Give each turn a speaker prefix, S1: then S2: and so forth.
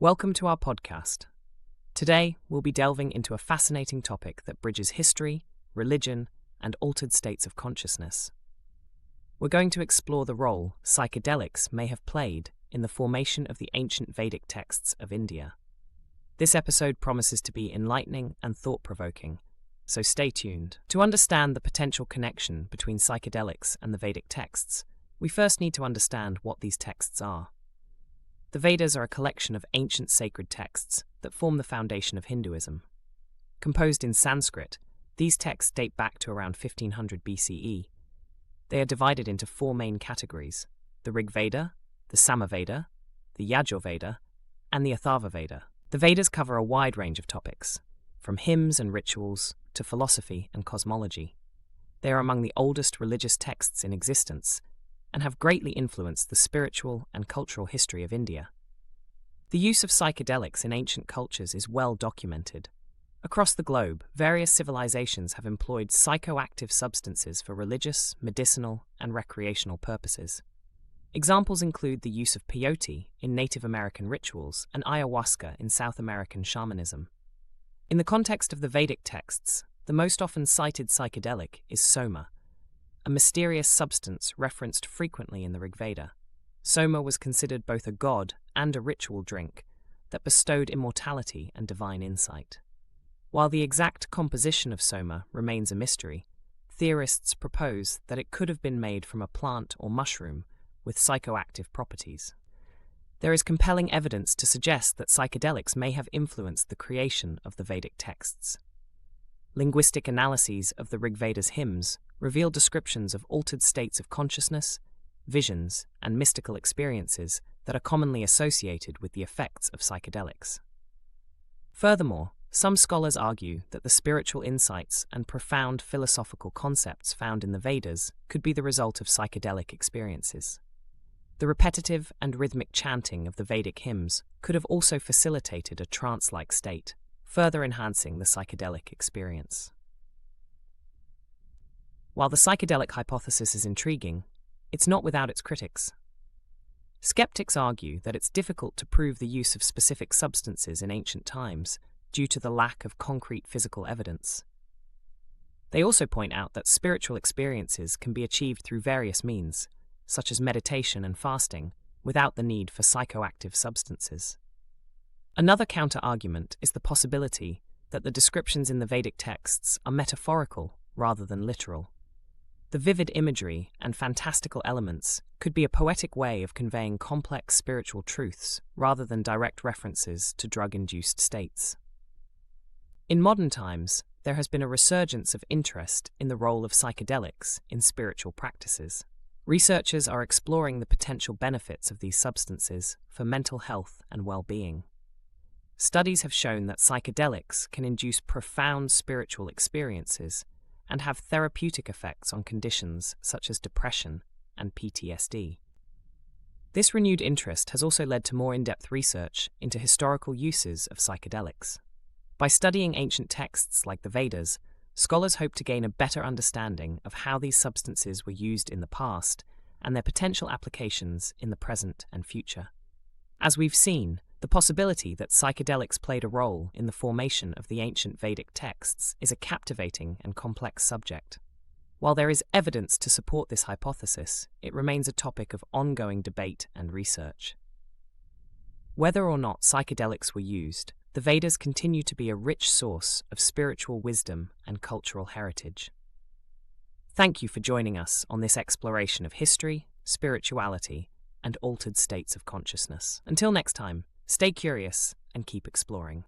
S1: Welcome to our podcast. Today, we'll be delving into a fascinating topic that bridges history, religion, and altered states of consciousness. We're going to explore the role psychedelics may have played in the formation of the ancient Vedic texts of India. This episode promises to be enlightening and thought-provoking, so stay tuned. To understand the potential connection between psychedelics and the Vedic texts, we first need to understand what these texts are. The Vedas are a collection of ancient sacred texts that form the foundation of Hinduism. Composed in Sanskrit, these texts date back to around 1500 BCE. They are divided into four main categories: the Rigveda, the Samaveda, the Yajurveda, and the Atharvaveda. The Vedas cover a wide range of topics, from hymns and rituals to philosophy and cosmology. They are among the oldest religious texts in existence and have greatly influenced the spiritual and cultural history of India. The use of psychedelics in ancient cultures is well documented. Across the globe, various civilizations have employed psychoactive substances for religious, medicinal, and recreational purposes. Examples include the use of peyote in Native American rituals and ayahuasca in South American shamanism. In the context of the Vedic texts, the most often cited psychedelic is Soma, a mysterious substance referenced frequently in the Rigveda. Soma was considered both a god and a ritual drink that bestowed immortality and divine insight. While the exact composition of Soma remains a mystery, theorists propose that it could have been made from a plant or mushroom with psychoactive properties. There is compelling evidence to suggest that psychedelics may have influenced the creation of the Vedic texts. Linguistic analyses of the Rigveda's hymns reveal descriptions of altered states of consciousness, visions, and mystical experiences that are commonly associated with the effects of psychedelics. Furthermore, some scholars argue that the spiritual insights and profound philosophical concepts found in the Vedas could be the result of psychedelic experiences. The repetitive and rhythmic chanting of the Vedic hymns could have also facilitated a trance-like state, further enhancing the psychedelic experience. While the psychedelic hypothesis is intriguing, it's not without its critics. Skeptics argue that it's difficult to prove the use of specific substances in ancient times due to the lack of concrete physical evidence. They also point out that spiritual experiences can be achieved through various means, such as meditation and fasting, without the need for psychoactive substances. Another counter-argument is the possibility that the descriptions in the Vedic texts are metaphorical rather than literal. The vivid imagery and fantastical elements could be a poetic way of conveying complex spiritual truths rather than direct references to drug-induced states. In modern times, there has been a resurgence of interest in the role of psychedelics in spiritual practices. Researchers are exploring the potential benefits of these substances for mental health and well-being. Studies have shown that psychedelics can induce profound spiritual experiences and have therapeutic effects on conditions such as depression and PTSD. This renewed interest has also led to more in-depth research into historical uses of psychedelics. By studying ancient texts like the Vedas, scholars hope to gain a better understanding of how these substances were used in the past and their potential applications in the present and future. As we've seen, the possibility that psychedelics played a role in the formation of the ancient Vedic texts is a captivating and complex subject. While there is evidence to support this hypothesis, it remains a topic of ongoing debate and research. Whether or not psychedelics were used, the Vedas continue to be a rich source of spiritual wisdom and cultural heritage. Thank you for joining us on this exploration of history, spirituality, and altered states of consciousness. Until next time, stay curious and keep exploring.